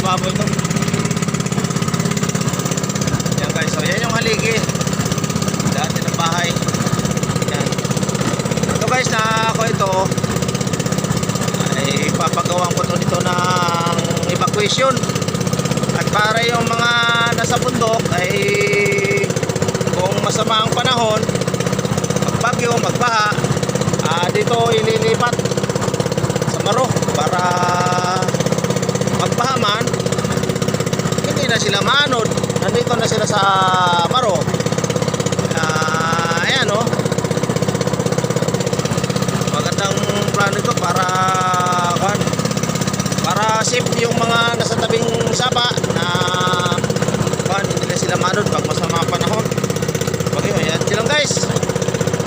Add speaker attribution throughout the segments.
Speaker 1: baboy ito. Yan guys, so yan yung haligi dati ng bahay. Yan. Ito guys, na ako ito ay papagawan ko to dito ng evacuation. At para yung mga nasa bundok ay kung masama ang panahon, magbagyo, magbaha, dito ililipat sa Maro para magbaha man, hindi na sila maanod. Nandito na sila sa Maro. Ayan o. Magandang plano ito para safe yung mga nasa tabing sapa na hindi na sila maanod pag masama ang panahon. Okay, ayan silang guys.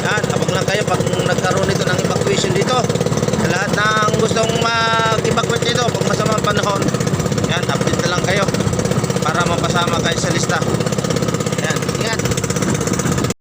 Speaker 1: Yan, abang lang kayo pag nagkaroon ito ng evacuation dito. Sa lahat ng gustong mag-evacuate dito pag masama ang panahon,